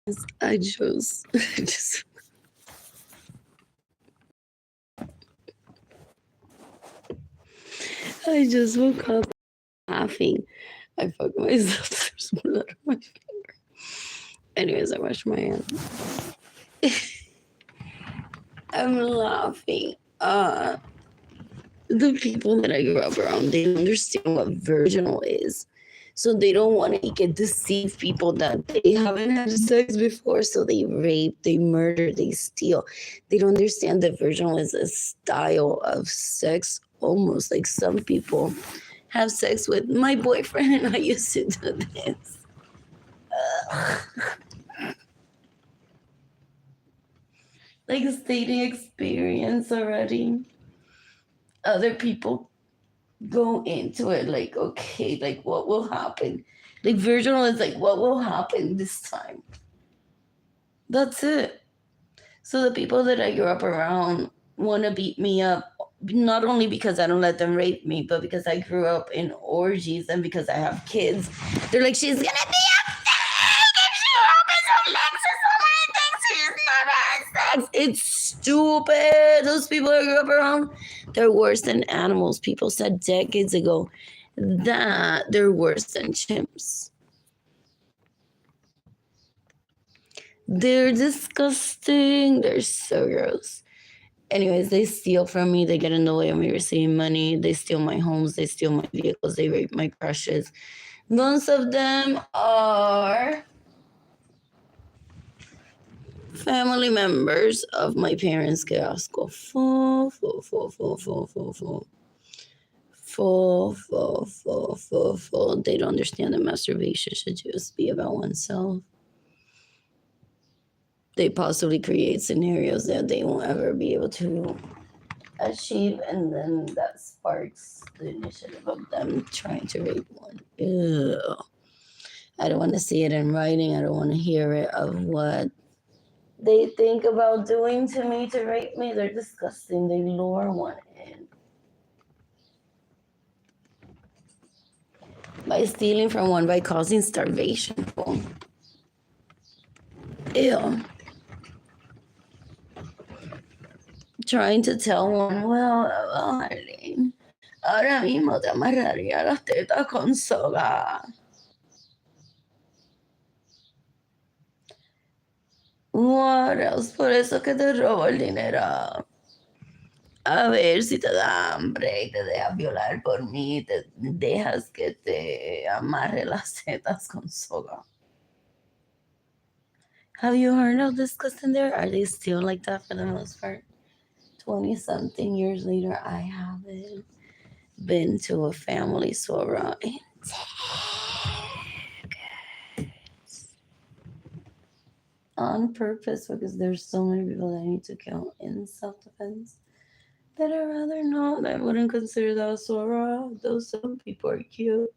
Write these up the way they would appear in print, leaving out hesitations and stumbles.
I just, I just woke up laughing. I fucked myself. There's blood on my finger. Anyways, I washed my hands. I'm laughing. The people that I grew up around, they don't understand what virginal is. So they don't want to get deceive people that they haven't had sex before. So they rape, they murder, they steal. They don't understand that virginal is a style of sex, almost like some people have sex with my boyfriend and I used to do this. Like a stating experience already. Other people go into it like, okay, like what will happen? Like virginal is like, what will happen this time? That's it. So the people that I grew up around want to beat me up, not only because I don't let them rape me, but because I grew up in orgies and because I have kids. They're like, she's gonna be a thing if she opens her legs or so many things. She's never had sex. It's stupid. Those people I grew up around, they're worse than animals. People said decades ago that they're worse than chimps. They're disgusting. They're so gross. Anyways, they steal from me. They get in the way of me receiving money. They steal my homes. They steal my vehicles. They rape my crushes. Most of them are family members of my parents. Que asco. Full. They don't understand that masturbation should just be about oneself. They possibly create scenarios that they won't ever be able to achieve, and then that sparks the initiative of them trying to rape one. Ew. I don't want to see it in writing. I don't want to hear it of what they think about doing to me to rape me. They're disgusting. They lure one in by stealing from one, by causing starvation. Ew. Trying to tell one, well, Arlene, ahora mismo te amarraría las tetas con soga. What else? Por eso que te robo el dinero. A ver si te da hambre y te dejas violar por mí, te dejas que te amarre las tetas con soga. Have you heard of this custom there? Are they still like that for the most part? 20-something years later, I haven't been to a family soror in decades. On purpose, because there's so many people that I need to kill in self-defense that I rather not. I wouldn't consider that a soror, though some people are cute.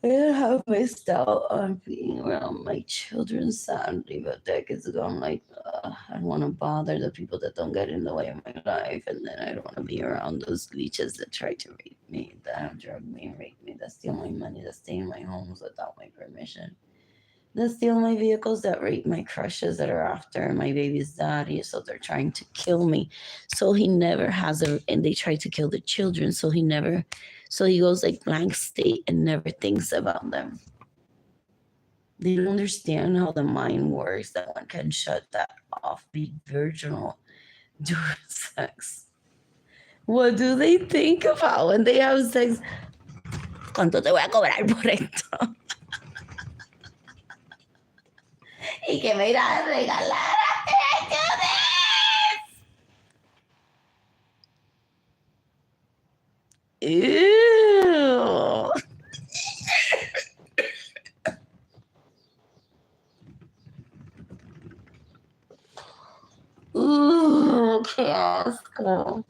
I have my style on being around my children, sadly, but decades ago, I'm like, I don't want to bother the people that don't get in the way of my life, and then I don't want to be around those leeches that try to rape me, that have drugged me and raped me, that steal my money, that stay in my homes without my permission, that steal my vehicles, that rape my crushes that are after my baby's daddy, so they're trying to kill me. So he never has and they try to kill the children, so he goes like blank state and never thinks about them. They don't understand how the mind works, that one can shut that off, be virginal during sex. What do they think about when they have sex? ¿Cuánto te voy a cobrar por esto? Y que me irá a regalar a Ew. Ooh, qué asco.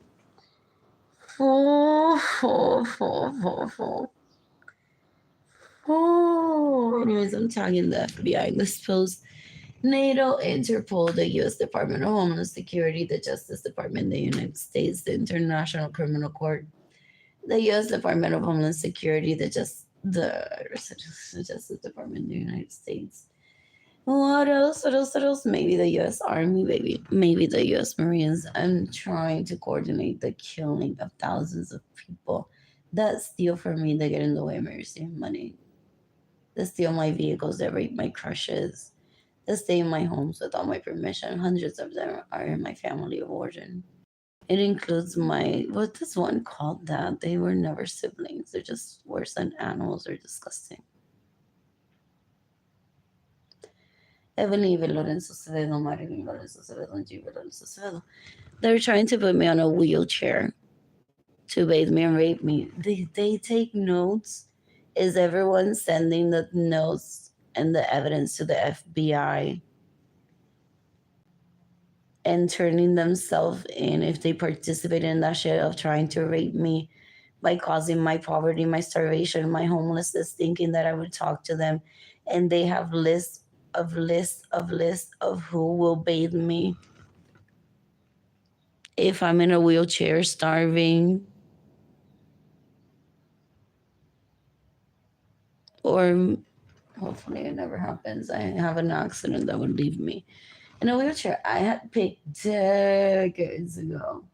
Anyways, I'm tagging the FBI, this post. NATO, Interpol, the U.S. Department of Homeland Security, the Justice Department, the United States, the International Criminal Court, the U.S. Department of Homeland Security, the Justice Department of the United States. What else? What else? What else? Maybe the U.S. Army, maybe the U.S. Marines. I'm trying to coordinate the killing of thousands of people that steal from me, that get in the way of me receiving money, that steal my vehicles, that rape my crushes, that stay in my homes without my permission. Hundreds of them are in my family of origin. It includes my, what this one called that? They were never siblings. They're just worse than animals. They're disgusting. Arlene Lorenzo, Arlene Lorenzo, Lorenzo. They're trying to put me on a wheelchair to bathe me and rape me. They take notes. Is everyone sending the notes and the evidence to the FBI and turning themselves in if they participate in that shit of trying to rape me by causing my poverty, my starvation, my homelessness, thinking that I would talk to them, and they have lists of who will bathe me if I'm in a wheelchair starving, or hopefully it never happens. I have an accident that would leave me in a wheelchair. I had picked decades ago,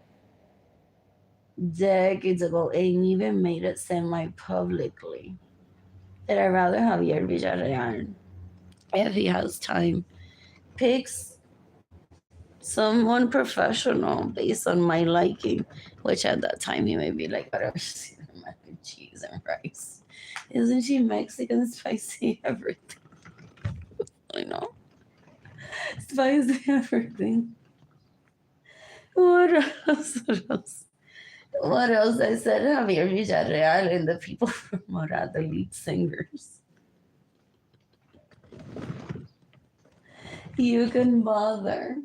and even made it semi-publicly that I'd rather Javier Villarreal, if he has time, picks someone professional based on my liking, which at that time he may be like, whatever, mac and cheese and rice. Isn't she Mexican? Spicy everything. I know. Spicy everything. What else? What else? What else? I said Javier Villarreal and the people from Morad, the lead singers. You can bother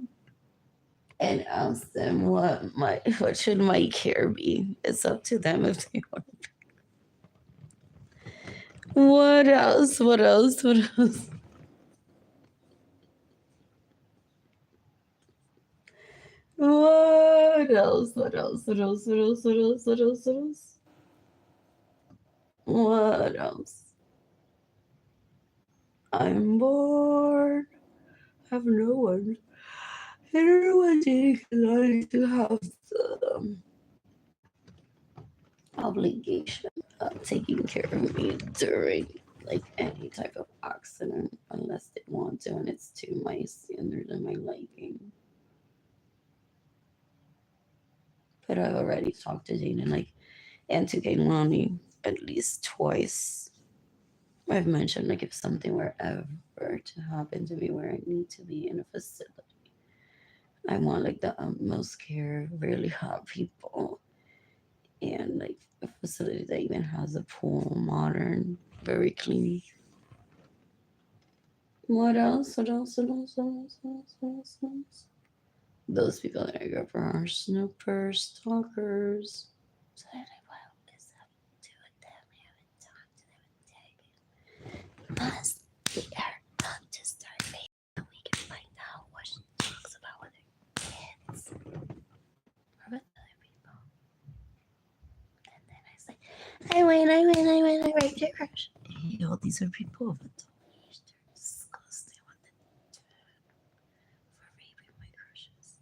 and ask them what should my care be. It's up to them if they want. What else? What else? What else? What else? What else? What else? What else? What else? What else? What else? What else? I'm bored. Have no one. I don't know what to have the obligation of taking care of me during like any type of accident unless they want to, and it's to my standard and my liking. But I've already talked to Jane and to Kaylani at least twice. I've mentioned like if something were ever to happen to me where I need to be in a facility, I want like the utmost care, really hot people, and like a facility that even has a pool, modern, very clean. What else? What else? What else? What else? What else? What else? What else? Those people that I go for are snoopers, stalkers. So I like, what is up to them? We haven't talked to them in decades. Must we are up to start maybe we can find out what she talks about with her kids or with other people. And then I say, I win, I raped your crush. Hey, all these are people, but they're disgusting what they do for raping my crushes.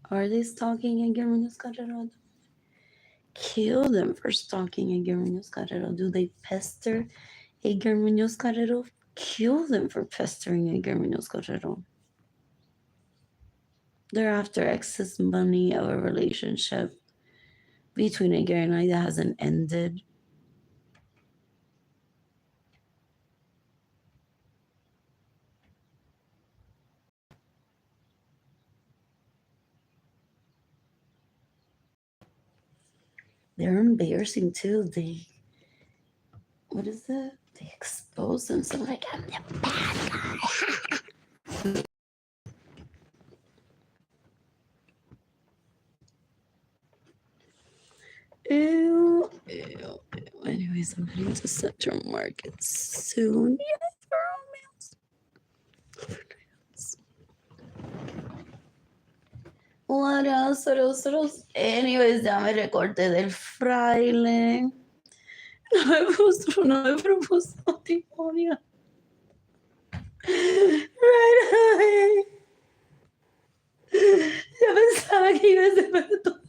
Are they stalking again when it's got it on? Kill them for stalking Edgar Munoz Carrero. Do they pester Edgar Munoz Carrero? Kill them for pestering Edgar Munoz Carrero. They're after excess money of a relationship between Edgar and I that hasn't ended. They're embarrassing too. What is that? They expose themselves like I'm the bad guy. Ew, ew, ew. Anyways, I'm heading to Central Market soon. Yes, romance. What else? What else? What else? Anyways, ya me recorté del fraile. No me puso matrimonio. Right. Ya pensaba que iba a ser perdón.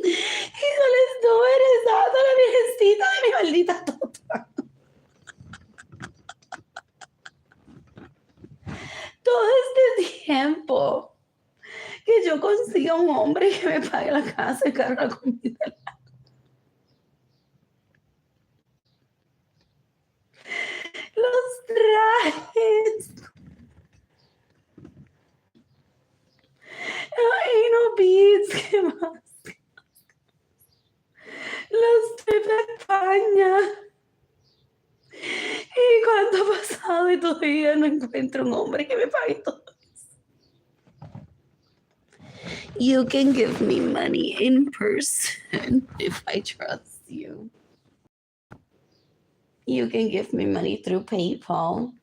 Y no le estuve rezando a la virgencita de mi maldita tota. Todo este tiempo que yo consiga un hombre que me pague la casa, el carro, la comida. Los trajes. Ay, no beats, ¿qué más? Los tripes de España. ¿Y cuánto ha pasado y todavía no encuentro un hombre que me pague todo eso? You can give me money in person if I trust you. You can give me money through PayPal.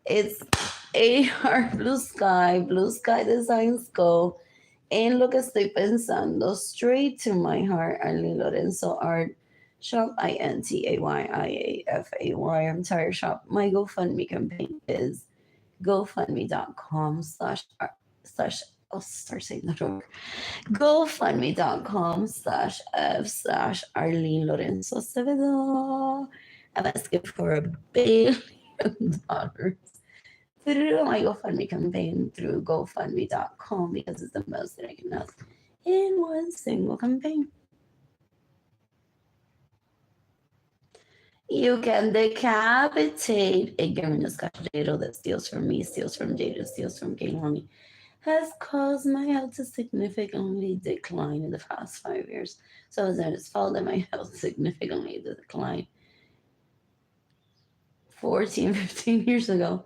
It's AR Blue Sky Designs Go. En lo que estoy pensando, straight to my heart, Arlene Lorenzo Art Shop, INTAYIAFAY. I'm tired shop. My GoFundMe campaign is gofundme.com/, I'll start saying that over. gofundme.com/f/Arlene Lorenzo Acevedo. I'm asking for $1 billion through my GoFundMe campaign through gofundme.com because it's the most that I can ask in one single campaign. You can decapitate a Germinus Cajero that steals from me, steals from Jada, steals from Kaylani, has caused my health to significantly decline in the past 5 years. So it's not his fault that my health significantly declined 14, 15 years ago.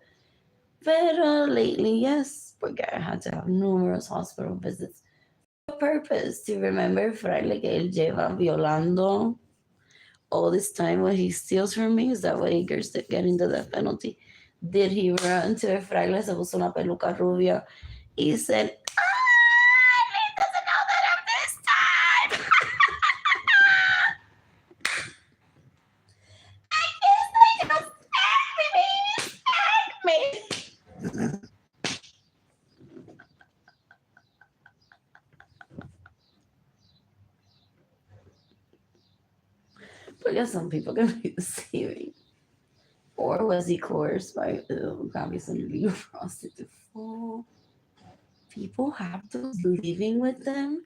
Pero lately, yes, porque I had to have numerous hospital visits. For purpose, to remember Fraile que él lleva violando all this time when he steals from me. Is that what he gets to get into the penalty? Did he run to a Fraile, se puso una peluca rubia y said, Arlene doesn't know that I'm this time. I guess they just act me. But yeah, some people can be deceiving. Or was he coerced by probably some legal prostitute? Oh, people have those living with them.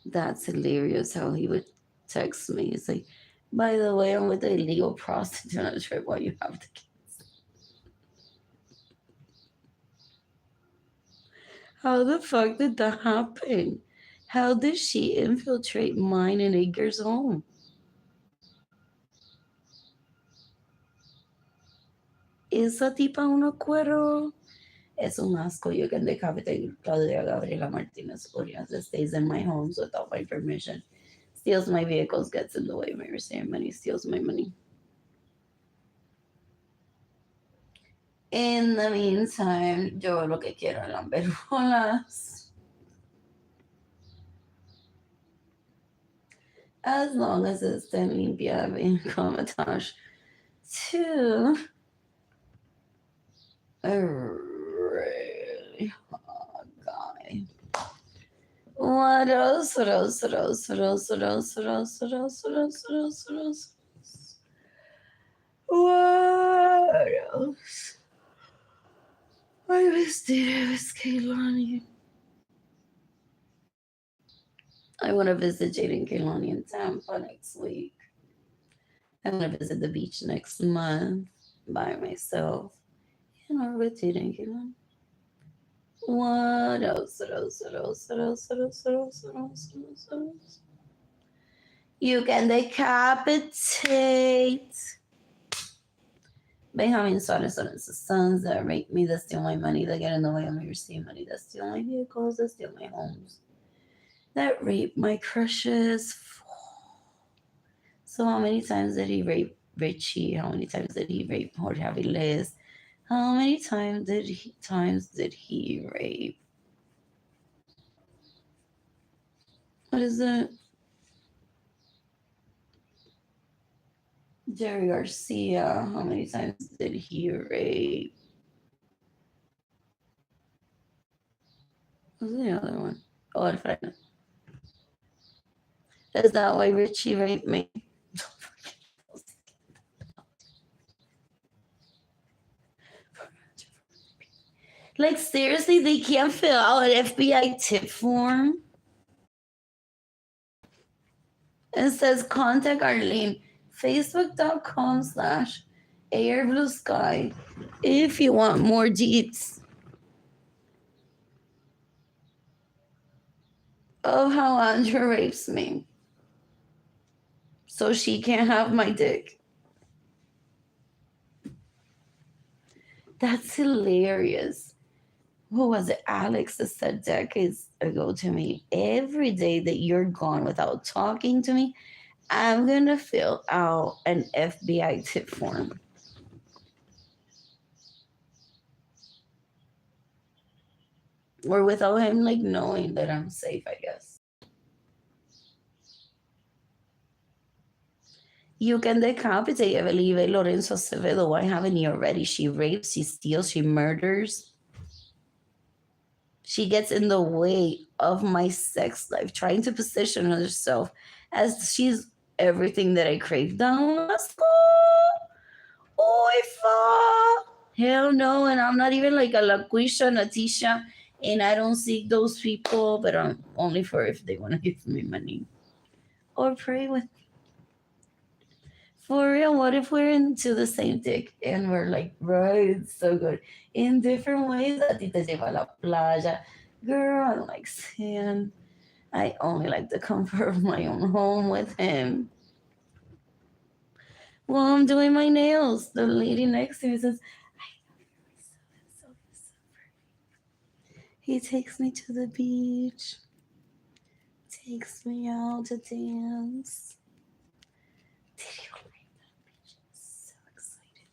That's hilarious how he would text me. It's like, by the way, I'm with a legal prostitute on a trip while you have the kids. How the fuck did that happen? How did she infiltrate mine and Edgar's home? Esa tipa una cuero. Es un asco. You can decapitate Claudia Gabriela Martinez Urias that stays in my homes without my permission. Steals my vehicles, gets in the way of my receiving money, steals my money. In the meantime, yo lo que quiero es lamber bolas. As long as it's limpia bien comatage to a really hot guy. What else? What else? What else? What else? What else? What else? What else? What else? What else? What else? What else? I was there with Kaylani. I want to visit Jaden Kaylani in Tampa next week. I want to visit the beach next month by myself. Or with Jaden Kaylani. What else? What else? What else? What else? What else? What else? What else? What else? What else? You can decapitate Benjamin Suarez and his sons that make me, that steal my money, that get in the way of me receiving money, that steal my vehicles, that steal my homes, that rape my crushes. So how many times did he rape Richie? How many times did he rape Jorge Aviles? How many times did he rape? What is it? Jerry Garcia. How many times did he rape? What's the other one? Oh, Alfredo. Is that why Richie raped me? Like, seriously, they can't fill out an FBI tip form? It says contact Arlene, facebook.com/airbluesky if you want more deets of how Andrew rapes me. So she can't have my dick. That's hilarious. Who was it? Alex that said decades ago to me, every day that you're gone without talking to me, I'm gonna fill out an FBI tip form. Or without him like knowing that I'm safe, I guess. You can decapitate Arlene Lorenzo Acevedo. Why haven't you already? She rapes, she steals, she murders. She gets in the way of my sex life, trying to position herself as she's everything that I crave. Down, let's go. Oh, hell no. And I'm not even like a LaQuisha, Natisha, and I don't seek those people, but I'm only for if they want to give me money or pray with. For real, what if we're into the same dick and we're like, right, it's so good. In different ways, a ti te lleva a la playa. Girl, I don't like sand. I only like the comfort of my own home with him. While I'm doing my nails, the lady next to me says, I love you so, he takes me to the beach, takes me out to dance. Did you like that beach? I'm so excited.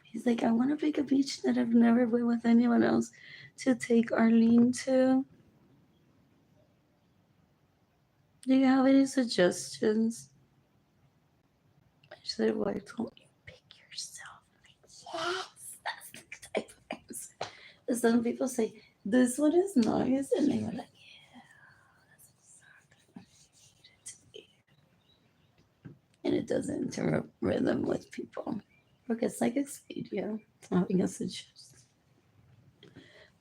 He's like, I want to pick a beach that I've never been with anyone else to take Arlene to. Do you have any suggestions? I said, why don't you pick yourself? Yes, that's the type of answer. Some people say, this one is nice, and they were like, yeah, that's exactly what I needed to be. And it doesn't interrupt rhythm with people. Look, it's like Expedia having a suggestion.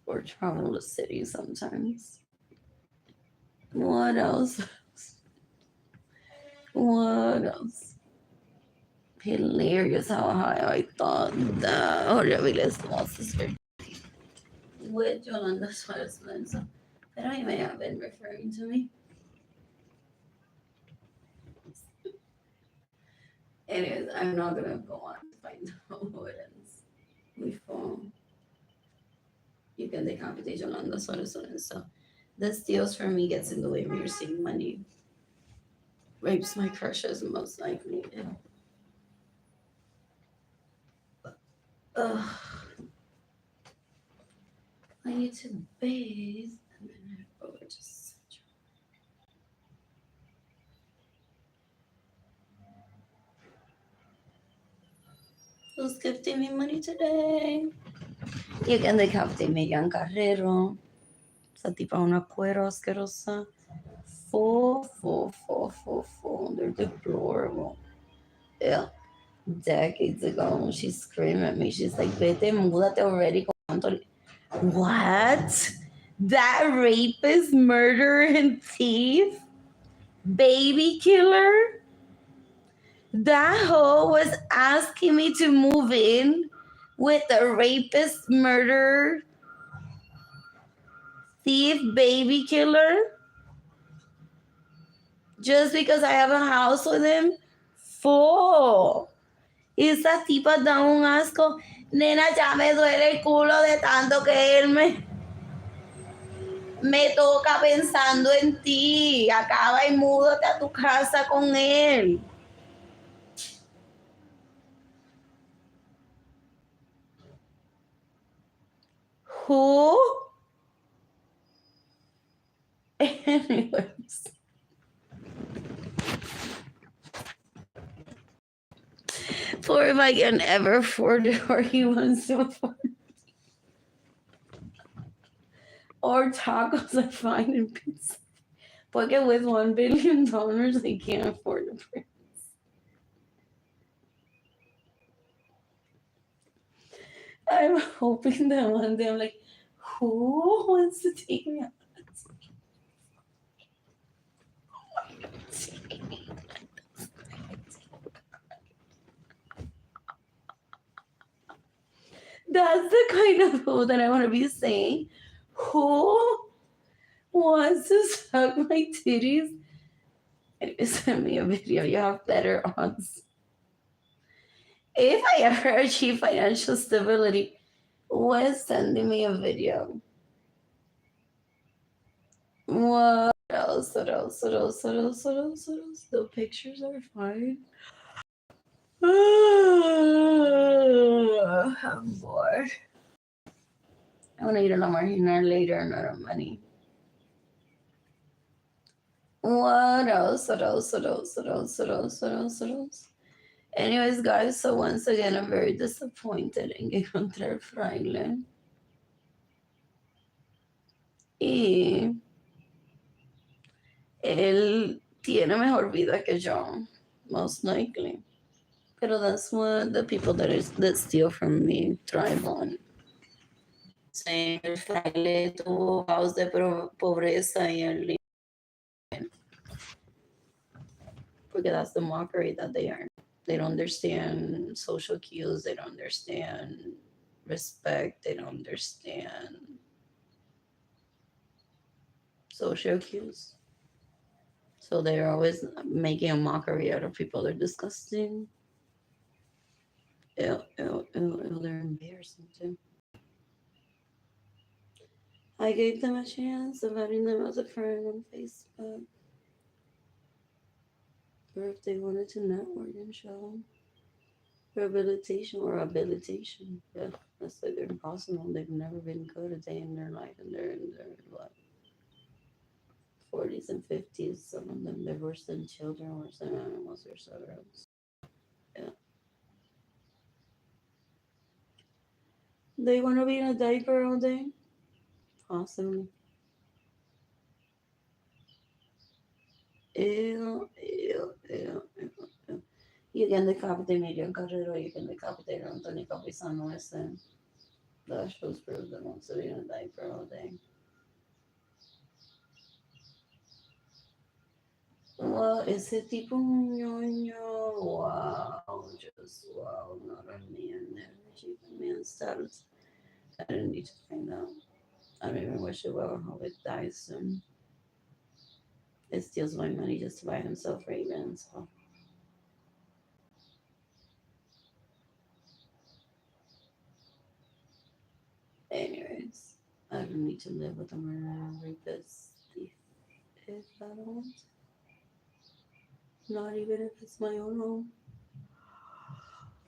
Or travel to city sometimes. What else? What else? Hilarious how high I thought that horribles losses were with Yolanda Suarez Lorenzo. Pero he may have been referring to me. Anyways, I'm not gonna go on to find out who it is. Before you can decapitate Yolanda Suarez Lorenzo. The steals from me gets in the way of me receiving money. Rapes my crushes most likely. Ugh. I need to bathe and then I go to Central. Who's gifting me money today? You can decapitate Megan Carrero. Esa tipa una cuero asquerosa. Full. They're deplorable. Yeah. Decades ago, she screamed at me. She's like, vete, múdate already. What? That rapist, murderer, and thief? Baby killer? That hoe was asking me to move in with a rapist, murderer, thief, baby killer? Just because I have a house with him? Fool. Esa tipa da un asco. Nena, ya me duele el culo de tanto que él me toca pensando en ti. Acaba y múdate a tu casa con él. Who? Anyways. For if I can ever afford it or he wants to afford it. Or tacos are fine and pizza. Porque with $1 billion, they can't afford a prince. I'm hoping that one day I'm like, who wants to take me out? That's the kind of food that I want to be saying. Who wants to suck my titties? And you send me a video, you have better odds. If I ever achieve financial stability, who is sending me a video? What else? What else? What else? What else? What else? What else? The pictures are fine. I'm bored. I want to eat a lot more dinner later, not money. What else? What else? What else? What else? What else? What else? What else? Anyways, guys, so once again, I'm very disappointed en que encontré el fraile. Y él tiene mejor vida que yo, most likely. Pero that's what the people that steal from me thrive on. Saying el fraile tuvo house de pobreza y el porque that's the mockery that they are. They don't understand social cues. They don't understand respect. They don't understand social cues. So they're always making a mockery out of people. They're disgusting. Ew, ew, ew, ew. They're embarrassing too. I gave them a chance of having them as a friend on Facebook. Or if they wanted to network and show rehabilitation or habilitation. Yeah, that's like they're impossible. They've never been good a day in their life, and they're in their what 40s and 50s. Some of them they're worse than children, worse than animals, or something else. Yeah, they want to be in a diaper all day. Possibly. Ew, ew, ew, ew, ew. You can decapitate Miriam Carrero. You can decapitate Antonio Capisano. Ese. That shows proof that wants to be in a diaper all day. Well, ese tipo un ñoño, wow, just wow, not a man energy, man status. I didn't need to find out. I don't even wish it well. I hope it dies soon. It steals my money just to buy himself Ravens. So, anyways, I don't need to live with a murderer, rapist, thief if I don't want to. Not even if it's my own home.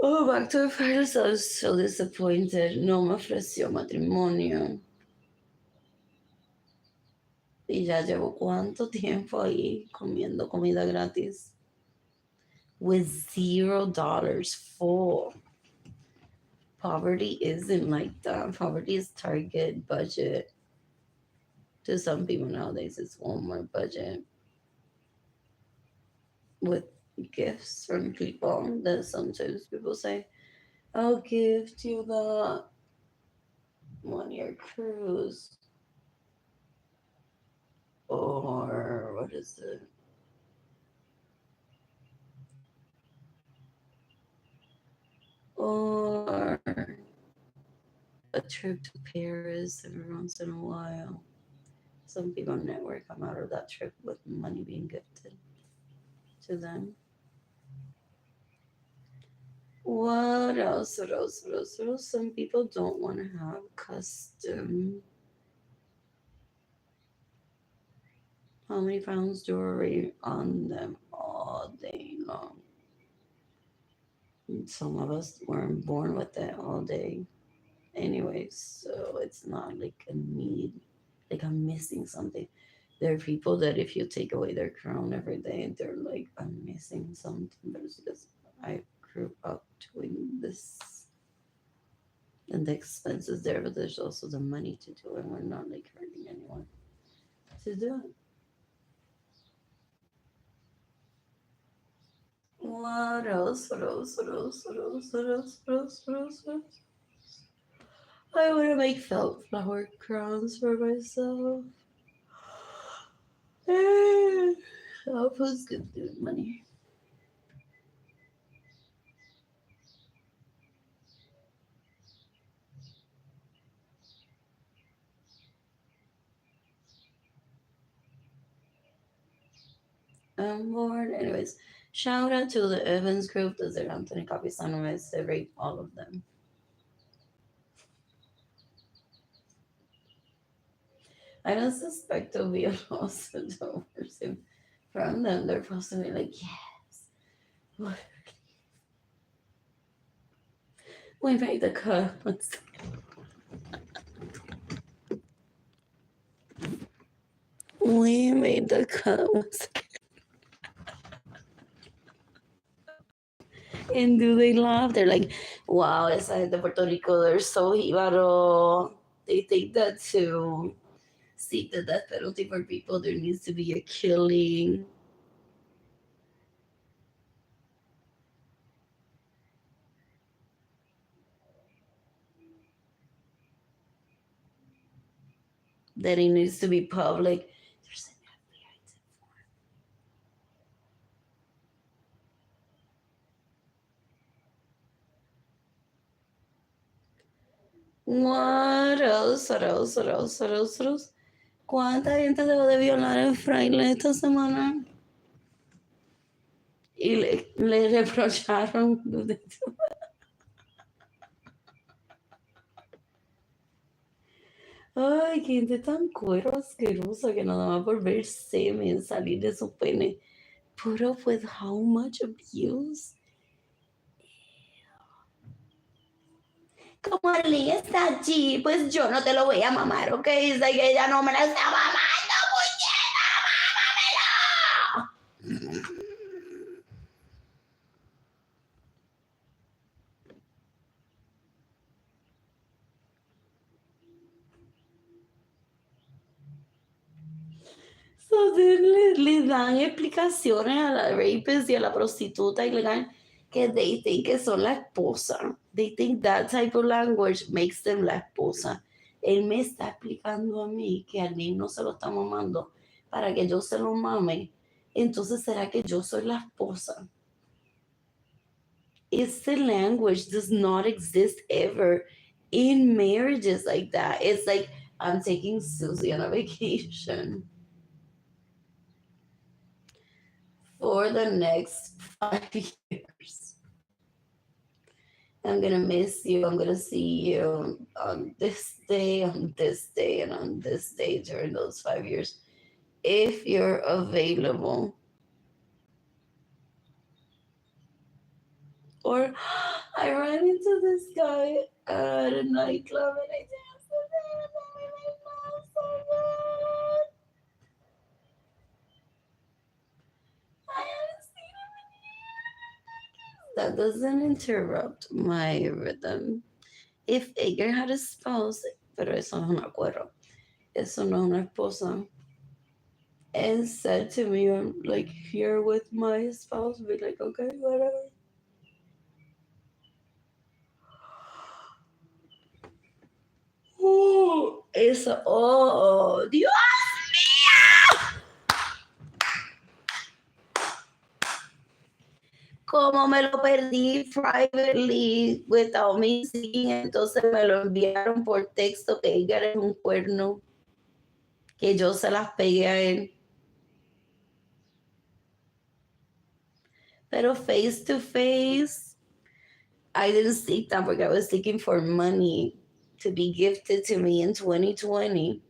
Oh, back to the first. I was so disappointed. No me ofreció matrimonio. Y ya llevo cuánto tiempo ahí comiendo comida gratis. With $0 full. Poverty isn't like that. Poverty is target budget. To some people nowadays, it's Walmart budget. With gifts from people that sometimes people say, I'll gift you the 1 year cruise. Or what is it? Or a trip to Paris every once in a while. Some people on network come out of that trip with money being gifted to them. What else? What else? What else? What else? Some people don't want to have custom. How many pounds jewelry on them all day long? And some of us weren't born with it all day Anyway, so it's not like a need, like I'm missing something. There are people that if you take away their crown every day, they're like, I'm missing something. But it's because I grew up doing this. And the expenses there, but there's also the money to do it. We're not like hurting anyone to do it. What else? What else? What else? What else? What else? What else? What else? What else? I want to make felt flower crowns for myself. I'll post good dude money. I'm bored. Anyways, shout out to the Evans group, desde Anthony Capisano, I rate all of them. I don't suspect to be also the person from them. They're supposed to be like, yes, we made the cut. We made the cut. And do they laugh? They're like, wow, esa gente de Puerto Rico, they're so jíbaro. They think that to seek the death penalty for people, there needs to be a killing. That it needs to be public. There's an FBI. What else? What else? What else? What else? What else? ¿Cuánta gente dejó de violar en Fraile esta semana? Y le reprocharon. Ay, qué gente tan cuero asquerosa que nada más por ver semen salir de su pene. Put up with how much abuse? Como Arlene está allí, pues yo no te lo voy a mamar, ¿ok? Dice que ella no me la está mamando, puñeta, mámamelo. So, le dan explicaciones a la rapist y a la prostituta ilegal que they think que son la esposa. They think that type of language makes them la esposa. Él me está explicando a mí que a mí no se lo está mamando para que yo se lo mame. Entonces, ¿será que yo soy la esposa? It's the language does not exist ever in marriages like that. It's like, I'm taking Susie on a vacation for the next 5 years. I'm gonna miss you. I'm gonna see you on this day, on this day, and on this day during those 5 years. If you're available. Or I ran into this guy at a nightclub and I danced with him and we made love so good. I haven't seen him in years. That doesn't interrupt my rhythm. If Edgar had a spouse, pero eso no es un acuerdo, eso no es una esposa, and said to me, I'm like here with my spouse, be like, okay, whatever. Eso, oh, Dios mío. Como me lo perdí privately without me seeing, entonces me lo enviaron por texto que Edgar es un cuerno, que yo se las pegué a él. Pero face to face, I didn't seek that porque I was seeking for money to be gifted to me in 2020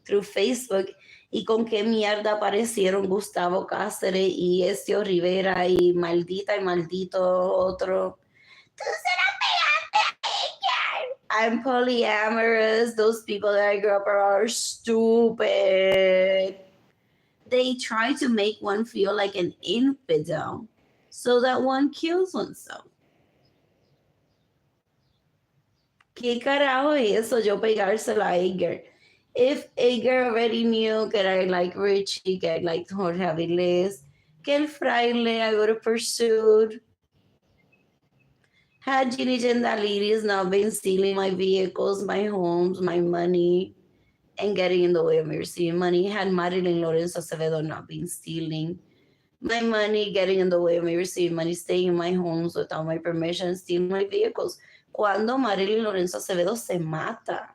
through Facebook. ¿Y con qué mierda aparecieron Gustavo Cáceres y Ezio Rivera y maldita y maldito otro? Tú se la pegaste a ella. I'm polyamorous. Those people that I grew up around are stupid. They try to make one feel like an infidel so that one kills oneself. ¿Qué carajo es eso? Yo pegársela a Edgar. If Edgar already knew that I like Richie, that I like Jorge Avilés, que el fraile I would have pursued. Had Ginny Gendalides not been stealing my vehicles, my homes, my money, and getting in the way of me receiving money, had Marilyn Lorenzo Acevedo not been stealing my money, getting in the way of me receiving money, staying in my homes without my permission, stealing my vehicles. Cuando Marilyn Lorenzo Acevedo se mata.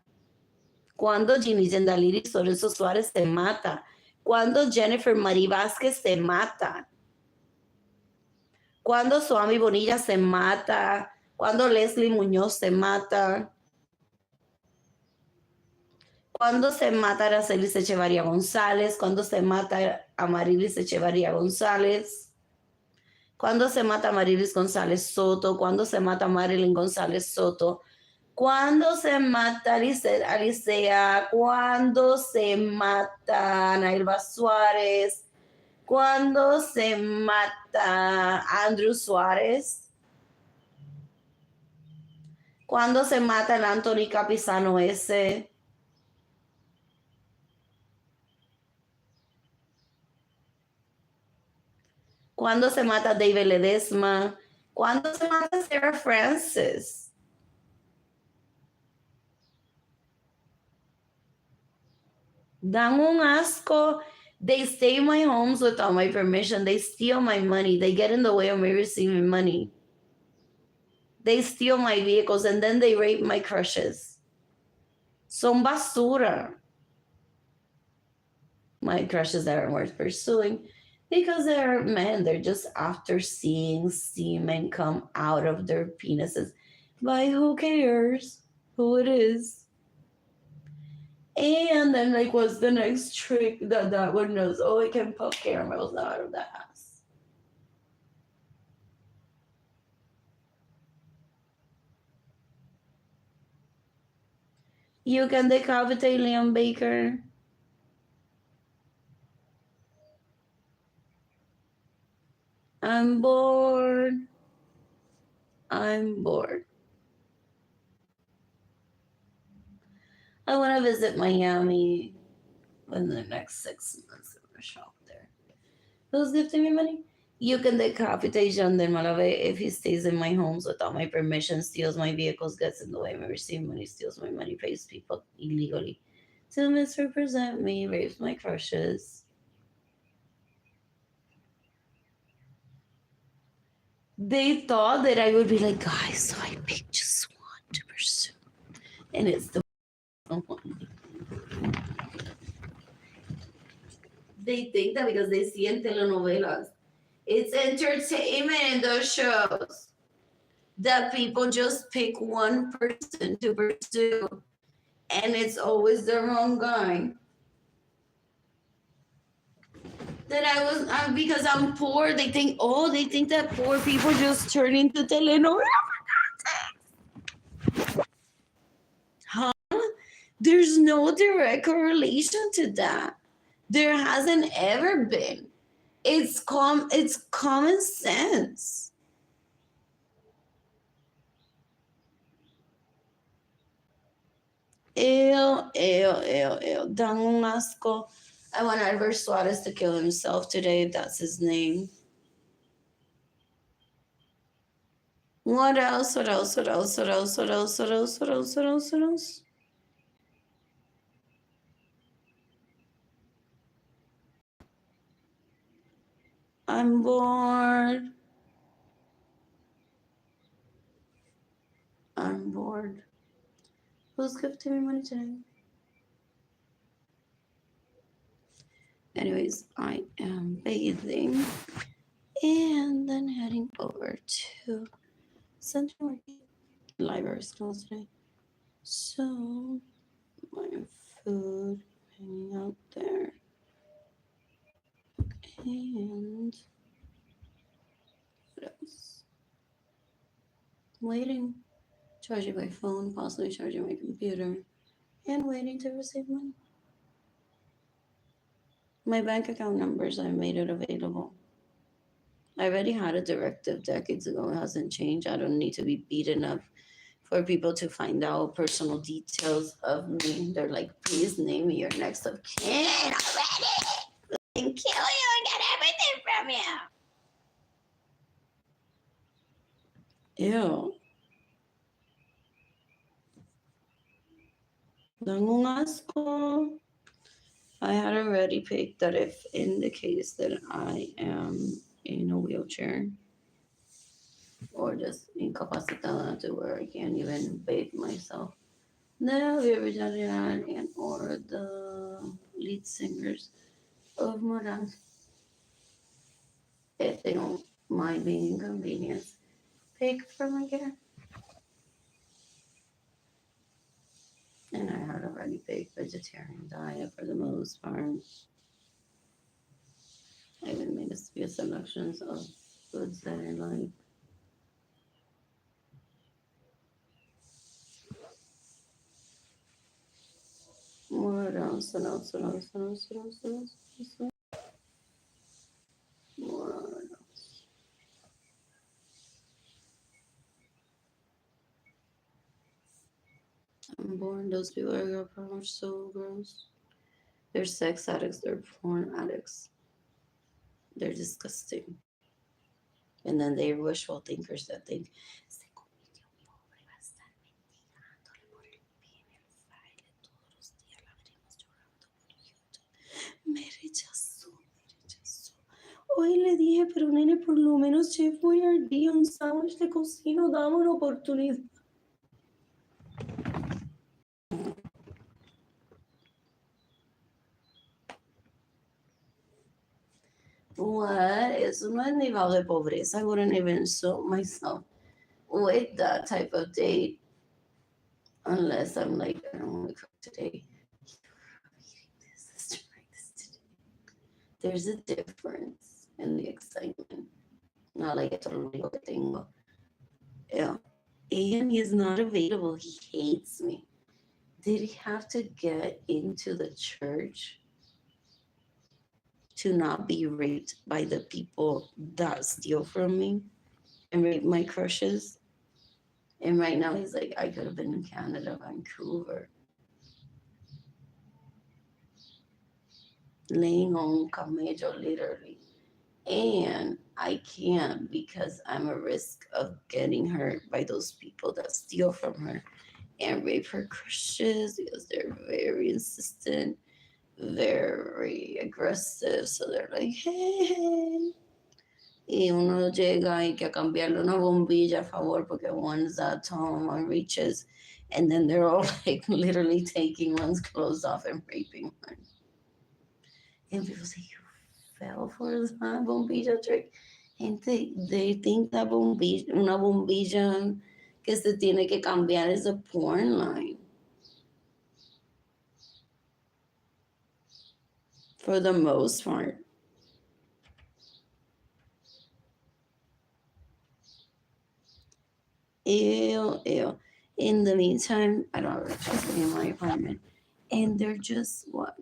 Cuando Ginny Gendalides Lorenzo Suárez se mata. Cuando Jennifer Marie Vázquez se mata. Cuando Suami Bonilla se mata. Cuando Leslie Muñoz se mata. Cuando se mata a Araceli Echevarría González. Cuando se mata a Marilis Echevarría González. Cuando se mata a Marilis González Soto. Cuando se mata a Marilyn González Soto. Cuando se mata Alicea, cuando se mata Ana Elba Suárez, cuando se mata Andrew Suárez, cuando se mata el Anthony Capizano ese, cuando se mata David Ledesma, cuando se mata Sarah Francis. Dan un asco. They stay in my homes without my permission. They steal my money. They get in the way of me receiving money. They steal my vehicles and then they rape my crushes. Son basura. My crushes that aren't worth pursuing because they're men. They're just after seeing semen come out of their penises. But who cares who it is? And then, like, what's the next trick that one knows? Oh, it can pop caramels out of the ass. You can decapitate Liam Baker. I'm bored. I'm bored. I want to visit Miami in the next 6 months. I'm going to shop there. Who's gifting me money? You can decapitate Jean Del Malave if he stays in my homes without my permission, steals my vehicles, gets in the way of me receiving money, steals my money, pays people illegally to misrepresent me, rapes my crushes. They thought that I would be like, guys, so I picked just one to pursue. And it's the one. They think that because they see in telenovelas, it's entertainment in those shows, that people just pick one person to pursue, and it's always the wrong guy. That because I'm poor, they think that poor people just turn into telenovelas. Huh? There's no direct correlation to that. There hasn't ever been. It's common sense. Ew. Dan un asco. I want Albert Suarez to kill himself today, if that's his name. What else? I'm bored. Who's gifting me money today? Anyways, I am bathing and then heading over to Central Market. Library is closed today. So my food hanging out there. And what else? Waiting charging my phone, possibly charging my computer, and waiting to receive money. My bank account numbers, I made it available. I already had a directive decades ago. It hasn't changed. I don't need to be beaten up for people to find out personal details of me. They're like, please name me your next of kin already and kill you and get everything from you. Ew. Dangung asco. I had already picked that if in the case that I am in a wheelchair or just incapacitada to where I can't even bathe myself, the Villarreal and or the lead singers of Moran, if they don't mind being inconvenienced, pick from again. And I had already picked vegetarian diet for the most part. I even made a few selections of foods that I like. What else? What else? What else? What else? What else? What else? What else? What else? I'm born. Those people I got from are so gross. They're sex addicts. They're porn addicts. They're disgusting. And then they're wishful thinkers that think, "Se convirtió pobre, va a estar mendigándole por el bien el fraile todos los días, la veremos llorando por YouTube. Me rechazó, me rechazó. Hoy le dije, pero nene, por lo menos Chef Boyardee, un sándwich de cocino, dame una oportunidad." What? Eso no es nivel de pobreza. I wouldn't even insult myself with that type of date unless I'm like, I don't want to cook today. Let's try this today. There's a difference in the excitement. Not like it's only lo que tengo. Yeah. And he's not available. He hates me. Did he have to get into the church to not be raped by the people that steal from me and rape my crushes? And right now he's like, I could have been in Canada, Vancouver, laying on camello literally. And I can't because I'm at risk of getting hurt by those people that steal from her and rape her crushes because they're very insistent, very aggressive. So they're like, hey. Y uno llega y que a cambiarle una bombilla a favor porque one's at home, one reaches, and then they're all like literally taking one's clothes off and raping one. And people say, you fell for that bombilla trick. Gente, they think that bombilla, una bombilla que se tiene que cambiar is a porn line. For the most part. Ew, ew. In the meantime, I don't have electricity in my apartment. And they're just what?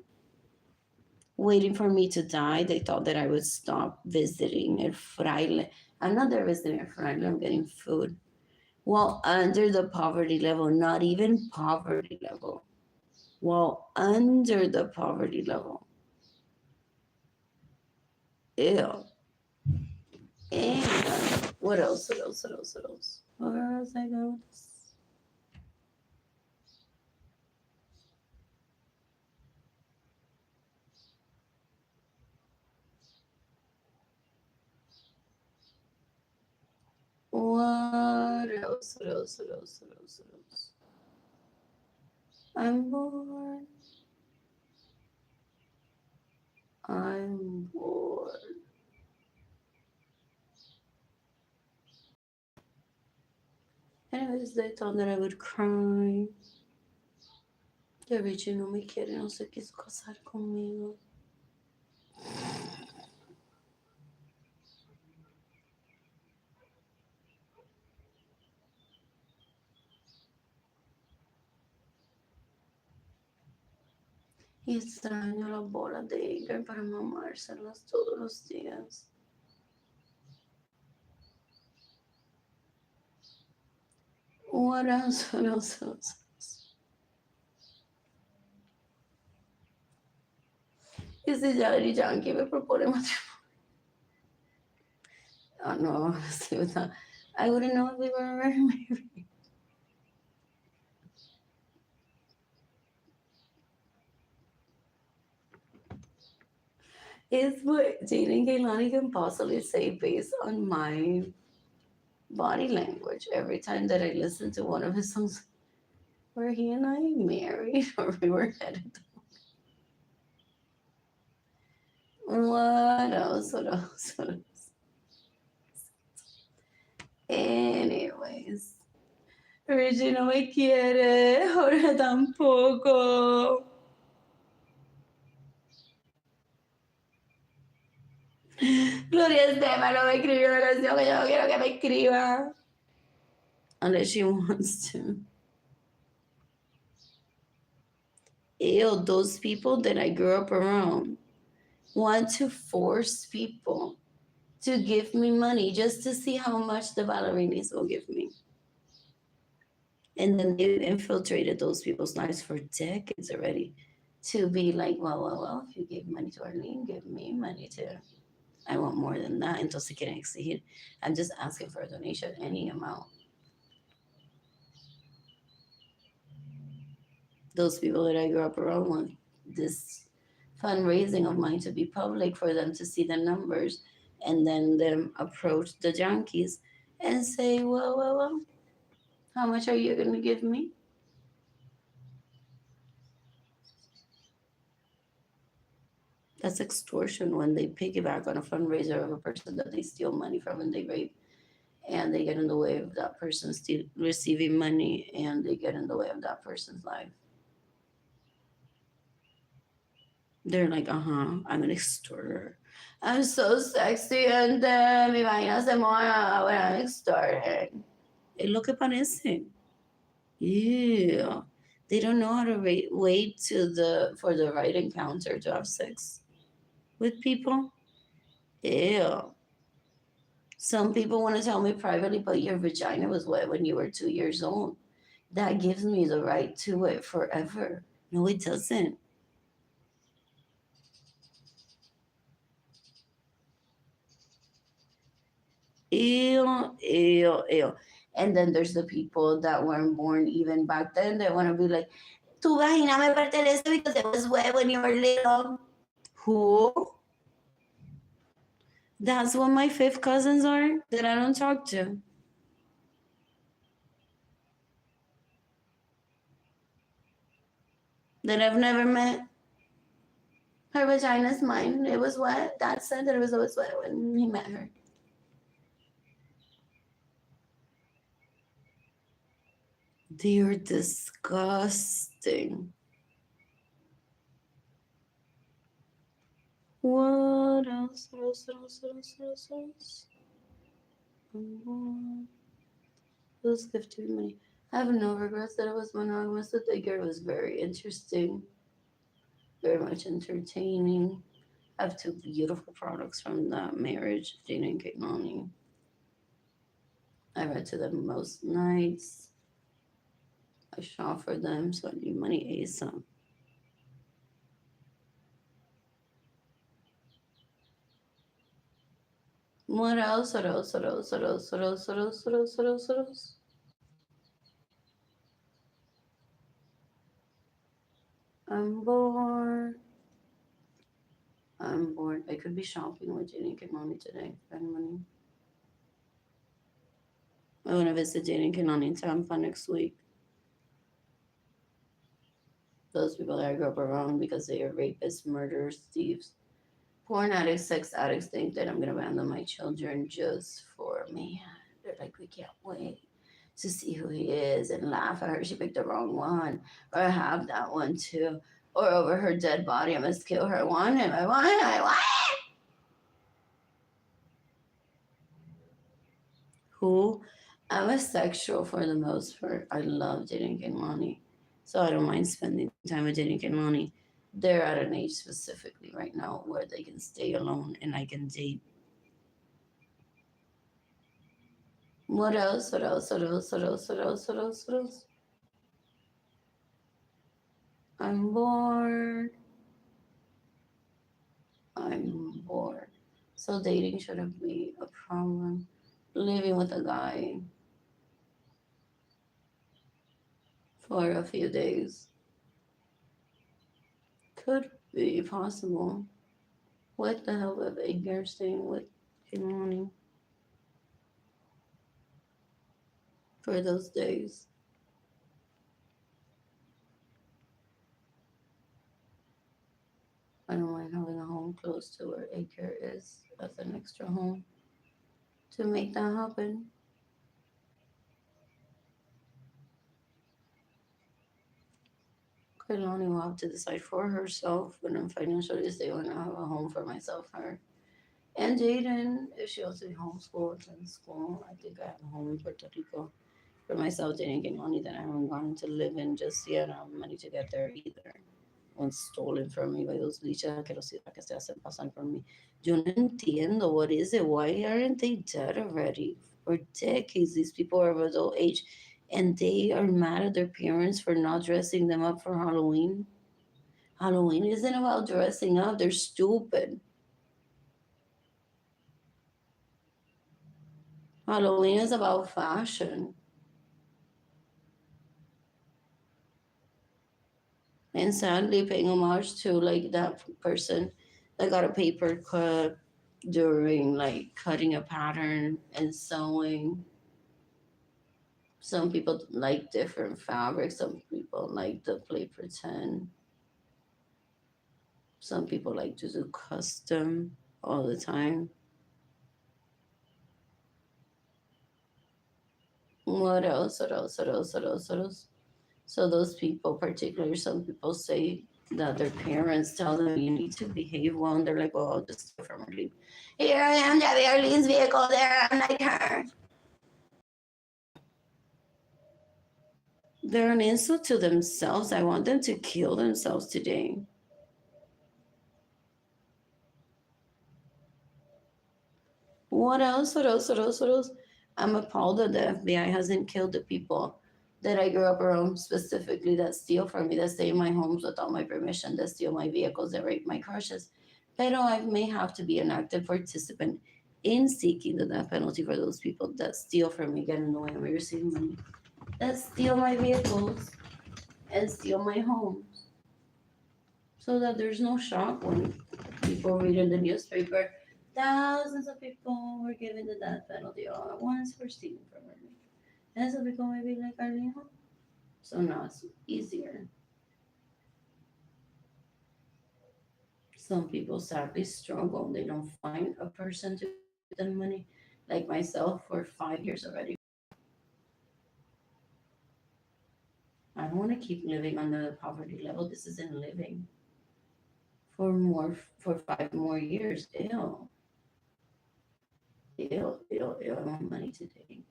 Waiting for me to die. They thought that I would stop visiting El Fraile. I'm not there visiting El Fraile, I'm getting food. Well, under the poverty level, not even poverty level. Well, under the poverty level. Ew. And what else? What else? What else? What else? Where else I go with this? What else? What else? What else? What else? What else? I'm bored. I'm bored. Anyways, they thought that I would cry. Que Richie no me quiere, no se quiso casar conmigo. Y extraño las bolas de Iker para mamárselas todos los días. What else? What else? What else? Y si Daddy Yankee me propone matrimonio. Oh no, honestly, without, I wouldn't know if we were already married. Is what Jaden Kaylani can possibly say based on my body language every time that I listen to one of his songs. Were he and I married or we were headed? What else? What else? What else? Anyways, Richie no me quiere, Jorge tampoco. Gloria Estefan no me escribió una oración que yo no quiero que me escriba. Unless she wants to. Ew, those people that I grew up around want to force people to give me money just to see how much the ballerinas will give me. And then they've infiltrated those people's lives for decades already to be like, well, if you give money to Arlene, give me money too. I want more than that. Entonces quieren exigir. I'm just asking for a donation, any amount. Those people that I grew up around want this fundraising of mine to be public for them to see the numbers and then them approach the junkies and say, well, how much are you going to give me? That's extortion when they piggyback on a fundraiser of a person that they steal money from and they rape, and they get in the way of that person still receiving money, and they get in the way of that person's life. They're like, I'm an extorter. I'm so sexy and mi vaina se moja when I'm extorting. Es lo que parece. Yeah. They don't know how to wait for the right encounter to have sex with people. Ew. Some people want to tell me privately, but your vagina was wet when you were 2 years old. That gives me the right to it forever. No, it doesn't. Ew, ew, ew. And then there's the people that weren't born even back then that want to be like, tu vagina me pertenece because it was wet when you were little. Who? That's what my fifth cousins are that I don't talk to. That I've never met. Her vagina's mine. It was wet. Dad said that it was always wet when he met her. They're disgusting. What else? What else? What else? What else? What else? What else? Who's gifted me? I have no regrets that I was monogamous. I think it was very interesting, very much entertaining. I have two beautiful products from that marriage, Gina and Kaylani. I read to them most nights. I shop for them, so I need money ASAP. What else? What else? What else? What else? What else? What else? What else? What else? What else? I'm bored. I'm bored. I could be shopping with Jenny and Mommy today. Spend money. I want to visit Jenny and Kenani in Tampa next week. Those people that I grew up around because they are rapists, murderers, thieves, porn addicts, sex addicts think that I'm going to abandon my children just for me. They're like, we can't wait to see who he is and laugh at her. She picked the wrong one. Or I have that one too. Or over her dead body, I must kill her. I want him. I want him. I want him. Who? I'm a sexual for the most part. I love dating Kehlani. So I don't mind spending time with dating Kehlani. they're at an age specifically right now where they can stay alone and I can date. What else? What else? What else? What else? What else? What else? What else? I'm bored. I'm bored. So dating shouldn't be a problem. Living with a guy for a few days could be possible. With the help of Edgar staying with Kimani for those days. I don't mind having a home close to where Edgar is as an extra home to make that happen. Kailani will have to decide for herself when I'm financially stable and I have a home for myself, her. And Jaden, if she wants to be homeschooled in school, I think I have a home in Puerto Rico for myself. Jaden and money that I haven't gone to live in just yet. I don't have money to get there either. When stolen from me by those leeches asquerosidad que se hacen pasar por mí. Yo no entiendo what is it. Why aren't they dead already? For decades, these people are of adult age and they are mad at their parents for not dressing them up for Halloween. Halloween isn't about dressing up, they're stupid. Halloween is about fashion. And sadly, paying homage to like that person that got a paper cut during like cutting a pattern and sewing. Some people like different fabrics. Some people like to play pretend. Some people like to do custom all the time. What else? What else? What else? What else? What else? So those people, particularly some people say that their parents tell them you need to behave well, and they're like, "Well, I'll just steal from Arlene. Here I am driving Arlene's vehicle. There I'm like her." They're an insult to themselves. I want them to kill themselves today. What else? What else? What else? What else? I'm appalled that the FBI hasn't killed the people that I grew up around, specifically that steal from me, that stay in my homes without my permission, that steal my vehicles, that rape my crushes. Pero I may have to be an active participant in seeking the death penalty for those people that steal from me, get in the way of me receiving money, that steal my vehicles and steal my homes, so that there's no shock when people read in the newspaper. Thousands of people were given the death penalty all at once for stealing from me. And some people may be like, Arlene, so now it's easier. Some people sadly struggle. They don't find a person to give them money, like myself, for 5 years already. I don't want to keep living under the poverty level. This isn't living for 5 more years. Ew, ew, ew, ew. I want money today.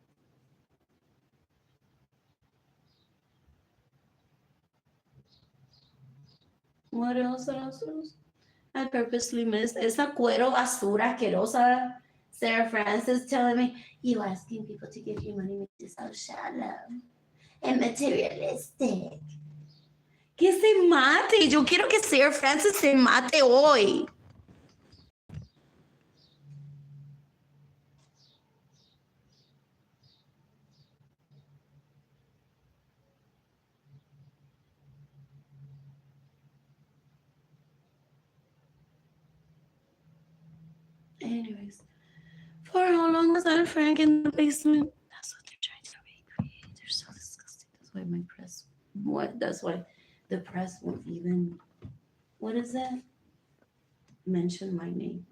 What else? What else? What else? I purposely missed esa cuero basura asquerosa. Sarah Francis telling me, you asking people to give you money makes you so shallow and materialistic. Que se mate. Yo quiero que Sarah Francis se mate hoy. Anyways, for how long was that Frank in the basement? That's what they're trying to recreate. They're so disgusting. That's why my press. What? That's why the press won't even. What is that? Mention my name.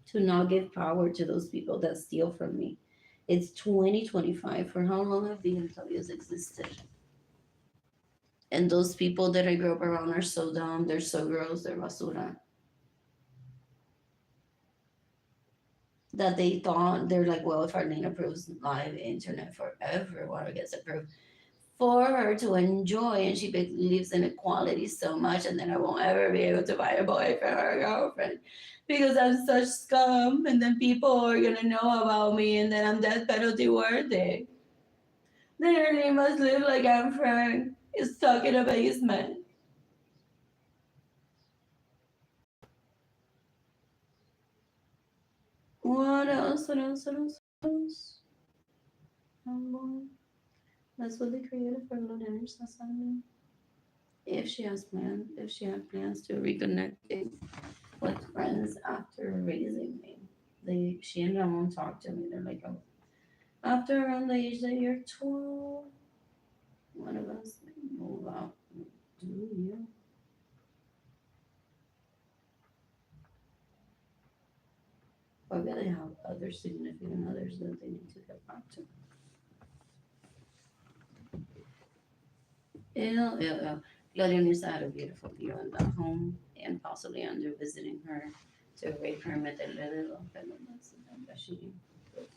To not give power to those people that steal from me. It's 2025. For how long have BMWs existed? And those people that I grew up around are so dumb. They're so gross. They're basura. That they thought they're like, well, if Arlene approves live internet for everyone, it gets approved. for her to enjoy, and she believes in equality so much, and then I won't ever be able to find a boyfriend or a girlfriend because I'm such scum, and then people are gonna know about me, and then I'm death penalty worthy. Then Arlene must live like Anne Frank is stuck in a basement. What else? What else? What else? What else? That's what they created for Lorenzo Sunday. If she has plans, if she had plans to reconnecting with friends after raising me, she and Ramon talked to me. They're like, oh, after around the age that you're 12, one of us move out. Do you? Or they have other significant others that they need to get back to. Ew. Gloriosa had a beautiful view in the home and possibly under visiting her to rape her meterle but that's the thing that she did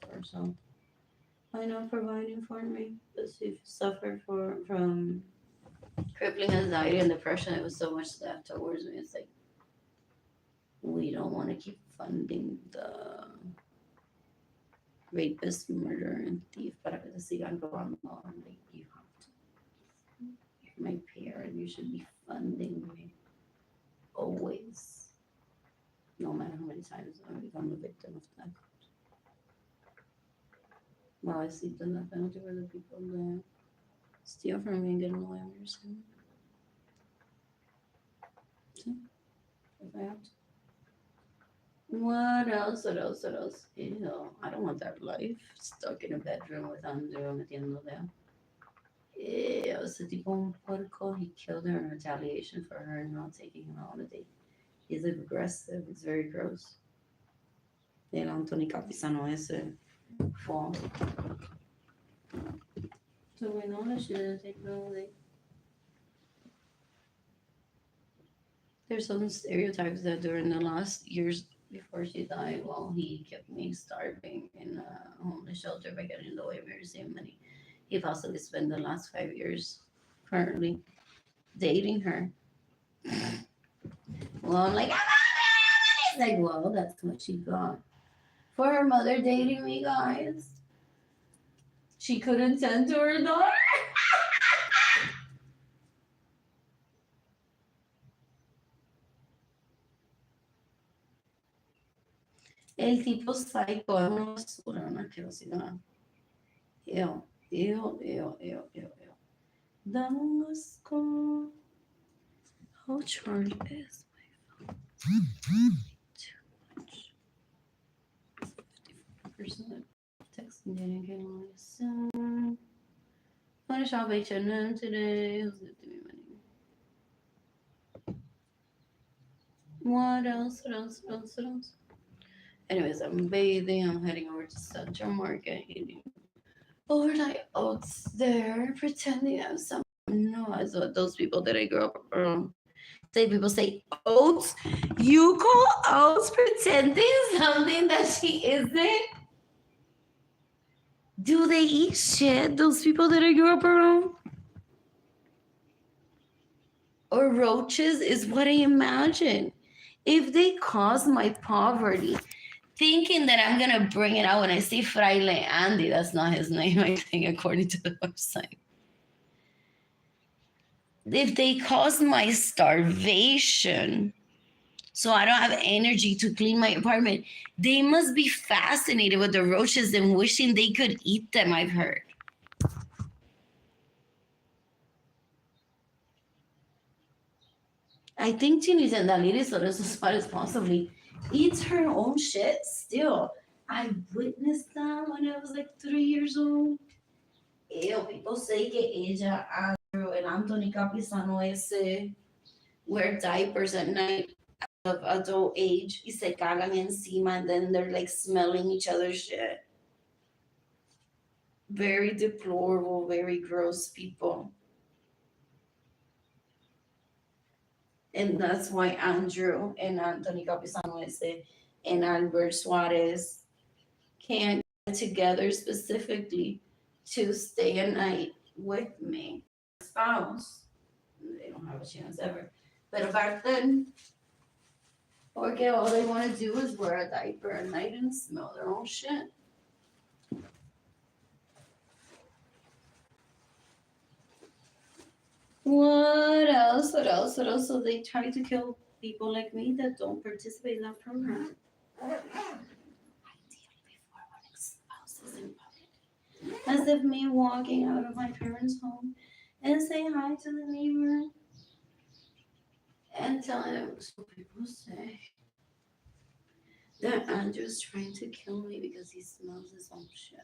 for herself. I know providing for me, but she suffered from crippling anxiety and depression. It was so much that towards me. It's like we don't want to keep funding the rapist, murderer, and thief, para que te sigan robando. I'm like, you have to. You're my parent. You should be funding me always, no matter how many times I become a victim of that. Well, I see the death penalty for the people that steal from me and get away with your sin. So, if I have to. What else? What else? What else? Ew, I don't want that life. Stuck in a bedroom with Andrew metiendo there. Ew, ese tipo un puerco. He killed her in retaliation for her not taking him out on a date. He's aggressive. It's very gross. El Anthony Capisano ese fall. So we know that she didn't take her on a date. There's some stereotypes that during the last years before she died, well, he kept me starving in a homeless shelter by getting in the way of me receiving money. He possibly spent the last 5 years currently dating her. Well, I'm like, it's like, well, that's what she got. For her mother dating me, guys. She couldn't tend to her daughter. El tipo psycho, es una basura, una asquerosidad. Ew, ew, ew, ew, ew, ew. Dame un asco. How charged is my phone? Too much. 54%. Texting dating came on soon. Going to shop H&M today. Who's gifting me money? What else? What else? What else? What else? Anyways, I'm bathing. I'm heading over to Central Market, eating overnight oats there, pretending I'm some. No, I saw those people that I grew up around. Say people say oats. You call oats pretending something that she isn't? Do they eat shit? Those people that I grew up around? Or roaches is what I imagine. If they cause my poverty, thinking that I'm gonna bring it out when I see Fraile Andy, that's not his name, I think, according to the website. If they cause my starvation, so I don't have energy to clean my apartment, they must be fascinated with the roaches and wishing they could eat them, I've heard. I think Tini Zendaliris, as far as possibly, eats her own shit still. I witnessed that when I was like 3 years old. Ew, people say que ella, Andrew, and Anthony Capisano ese wear diapers at night of adult age y se cagan encima and then they're like smelling each other's shit. Very deplorable, very gross people. And that's why Andrew and Anthony Capisano ese and Albert Suarez can't get together specifically to stay a night with me. Spouse, they don't have a chance ever. But back then, okay, all they want to do is wear a diaper at night and smell their own shit. What else? What else? What else? So they try to kill people like me that don't participate in that program. Ideally, before one spouses in public. As if me walking out of my parents' home and saying hi to the neighbor and telling them, so people say that Andrew's trying to kill me because he smells his own shit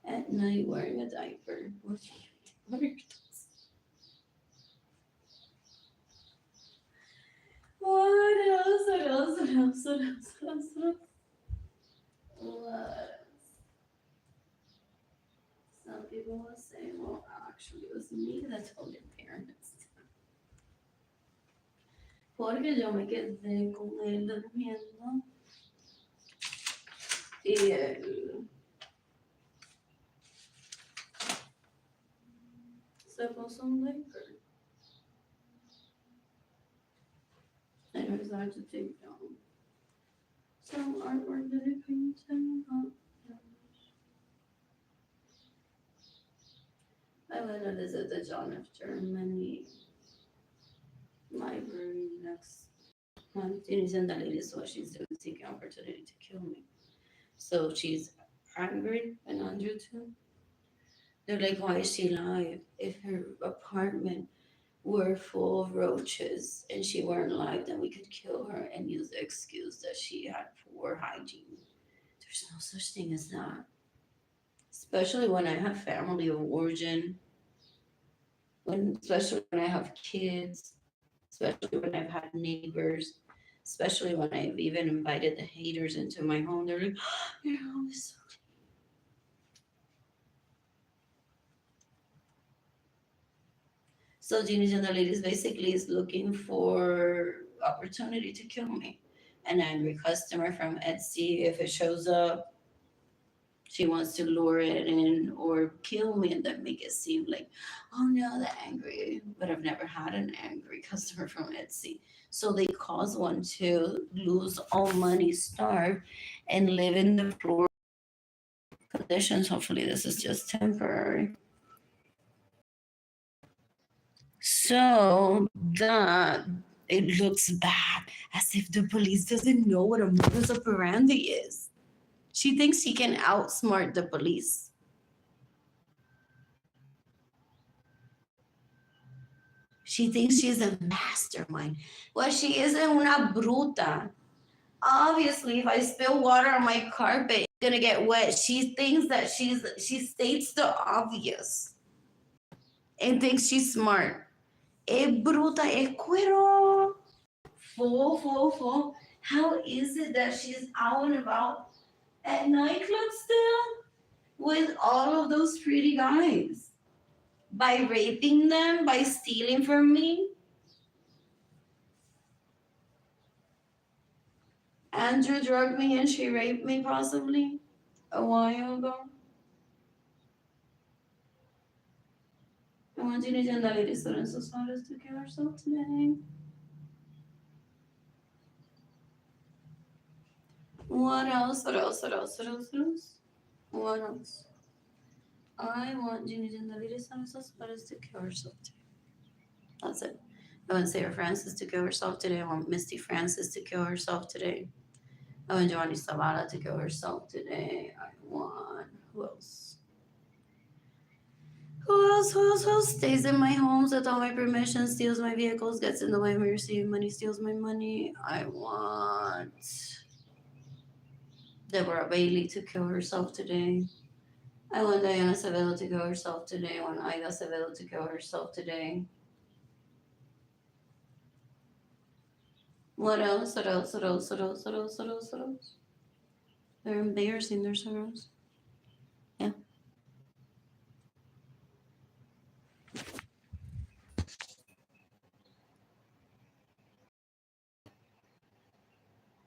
at night wearing a diaper. What are your thoughts? What else? What else? What else? What else? What else? What else? What? Some people will say, well, actually, it was me that told your parents. Porque yo me quedé con él durmiendo y él se puso un diaper. And I decided to take down some artwork that I painted. I went to visit the John F. Germany library next month. And that lady is what she's doing, seeking opportunity to kill me. So she's angry and Andrew too. They're like, why is she alive? If her apartment were full of roaches and she weren't alive, then we could kill her and use the excuse that she had poor hygiene. There's no such thing as that. Especially when I have family of origin, especially when I have kids, especially when I've had neighbors, especially when I've even invited the haters into my home. They're like, oh, your home is so clean. So Genies and the Ladies basically is looking for opportunity to kill me. An angry customer from Etsy, if it shows up, she wants to lure it in or kill me and then make it seem like, oh no, they're angry. But I've never had an angry customer from Etsy. So they cause one to lose all money, starve, and live in the floor conditions. Hopefully, this is just temporary. So that it looks bad, as if the police doesn't know what a modus operandi is. She thinks she can outsmart the police. She thinks she's a mastermind. Well, she isn't una bruta. Obviously, if I spill water on my carpet, it's gonna get wet. She thinks that she states the obvious and thinks she's smart. Es bruta, es cuero. Full. How is it that she's out and about at nightclubs still with all of those pretty guys? By raping them, by stealing from me? Andrew drugged me and she raped me possibly a while ago. I want you to know that Arlene Lorenzo taught us to kill herself today. What else? What else? What else? What else? What else? What else? I want Ginny and the ladies on us to kill herself today. That's it. I want Sarah Francis to kill herself today. I want Misty Francis to kill herself today. I want Giovanni Zavala to kill herself today. I want who else? Who else stays in my homes without my permission, steals my vehicles, gets in the way of me receiving money, steals my money? I want Deborah Bailey to kill herself today. I want Diana Acevedo to kill herself today. I want Ida Acevedo to kill herself today. What else? What else? What else? What else? What else? What else? What else? They're embarrassing themselves.